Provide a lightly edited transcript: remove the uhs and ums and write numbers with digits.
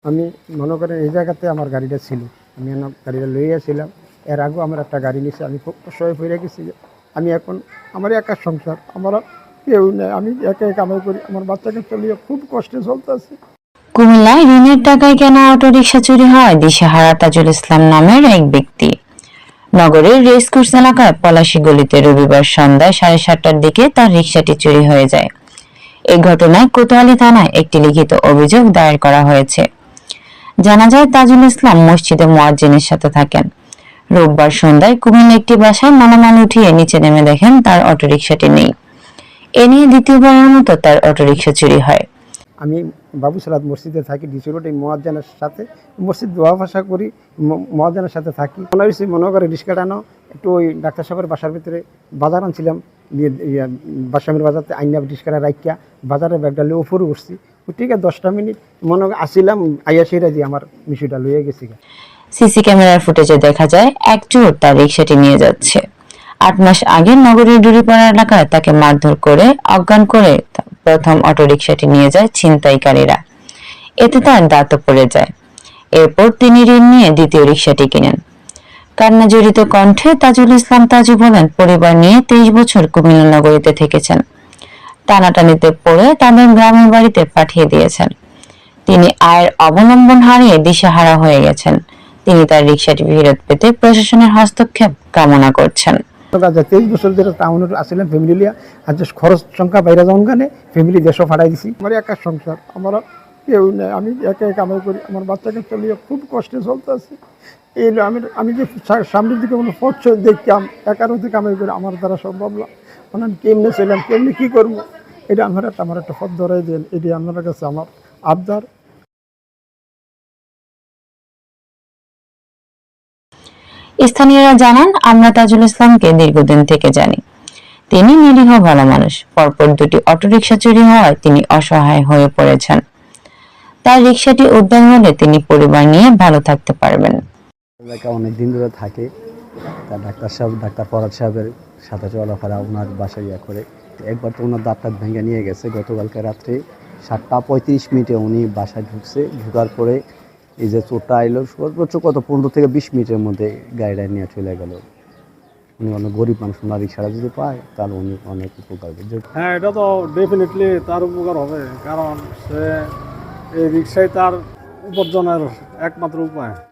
আমি মনে করেন এই জায়গাতে আমার গাড়িটা ছিল। আমি গাড়িটা লইয়াছিলাম। এর আগেও আমার একটা গাড়ি নিয়েছি। আমি খুব অসহায় হয়ে গেছি। আমি এখন আমার একা সংসার, আমার আর কেউ নেই। আমি একা কামাই করি, আমার বাচ্চাকে চলিয়ে খুব কষ্টে চলতেছে। কুমিল্লায় ঋণের টাকায় কেনা অটোরিকশা চুরি হয় দিশেহারা তাজুল ইসলাম নামের এক ব্যক্তি। নগরের রেসকোর্স এলাকায় পলাশী গলিতে রবিবার সন্ধ্যায় 7:30টার দিকে তার রিকশাটি চুরি হয়ে যায়। এই ঘটনায় কোতোয়ালী থানায় একটি লিখিত অভিযোগ দায়ের করা হয়েছে। জানা যায় তাজুল ইসলাম মসজিদে মুয়াজ্জিনের সাথে থাকেন। রোববার সন্ধ্যায় কুমিল্লা একটি বাসায় মালামাল উঠিয়ে নিচে নেমে দেখেন তার অটোরিকশাটি নেই। এ নিয়ে দ্বিতীয়বারের মতো তার অটোরিকশা চুরি হয়। আমি বাবুসালাদ মসজিদে থাকি, ডিসি রোডে মুয়াজ্জিনের সাথে মসজিদ দোয়া ভাষা করি, মুয়াজ্জিনের সাথে থাকি। মনে করে রিক্সা টানো একটু ওই ডাক্তার সাহেবের বাসার ভিতরে বাজার আনছিলাম, বাসামের বাজারতে আইনা রিক্সাটা রাইকা বাজারে ব্যাগটা লিয়ে উপরে উঠছি। ঠিক আছে 10টা মিনিট মনে আসছিলাম, আইয়া সেরা দিয়ে আমার মিশুটা লইয়া গেছি। সিসি ক্যামেরার ফুটেজে দেখা যায় এক চোর তার রিকশাটি নিয়ে যাচ্ছে। 8 মাস আগে নগরীর ডুরিপাড়া এলাকায় তাকে মারধর করে অজ্ঞান করে প্রথম অটোরিকশাটি নিয়ে যায় ছিনতাইকারীরা। এতে তার দাঁতও পড়ে যায়। এরপর তিনি ঋণ নিয়ে দ্বিতীয় রিকশাটি কিনেন। কান্না জড়িত কণ্ঠে তাজুল ইসলাম তাজু বলেন, পরিবার নিয়ে 23 বছর কুমিল্লা নগরীতে থেকেছেন। টানাটানিতে পড়ে তাদের গ্রামের বাড়িতে পাঠিয়ে দিয়েছেন। তিনি আয়ের অবলম্বন হারিয়ে দিশেহারা হয়ে গেছেন। তিনি তার রিকশাটি ফেরত পেতে প্রশাসনের হস্তক্ষেপ কামনা করছেন। 23 বছর ধরে টাউনের আসছিলাম ফ্যামিলি লিয়া, আর যে খরচ সংখ্যা বাইরে যাওয়ার কারণে ফ্যামিলি দেশও ফাটাই দিছি। আমার একা সংসার, আমার কেউ নেই। আমি একা কামাই করি, আমার বাচ্চাকে চলিয়ে খুব কষ্টে চলতেছে। এই আমি যে সামনের দিকে কোনো পথ দেখতাম, একার হতে কামাই করি, আমার দ্বারা সম্ভব না। মানে আমি কেমনে ছিলাম, কেমনি কী করবো, এটা আমার একটা পথ ধরাই দেন। এটি আপনার কাছে আমার আবদার। স্থানীয়রা জানান, আমরা তাজুল ইসলামকে দীর্ঘদিন থেকে জানি। তিনি নিরীহ ভালো মানুষ। পরপর 2টি অটোরিকশা চুরি হওয়ায় তিনি অসহায় হয়ে পড়েছেন। তার রিকশাটি উদ্ধার হলে তিনি পরিবার নিয়ে ভালো থাকতে পারবেন। অনেক দিন ধরে থাকে, তার ডাক্তার ফরহাদ সাহেবের সাথে চলাফেরা, ওনার বাসায় করে। একবার তো ওনার দাঁত ভেঙে নিয়ে গেছে। গতকালকে রাত্রে 7:35 উনি বাসায় ঢুকার পরে এই যে চোরটা আইলো, সর্বোচ্চ 15 থেকে 20 মিনিটের মধ্যে গাড়িটা নিয়ে চলে গেল। উনি অনেক গরিব মানুষ, ওনার রিক্সাটা যদি পায় তাহলে উনি অনেক উপকার করবে। হ্যাঁ, এটা তো ডেফিনেটলি তার উপকার হবে, কারণ সে এই রিক্সায় তার উপার্জনের একমাত্র উপায়।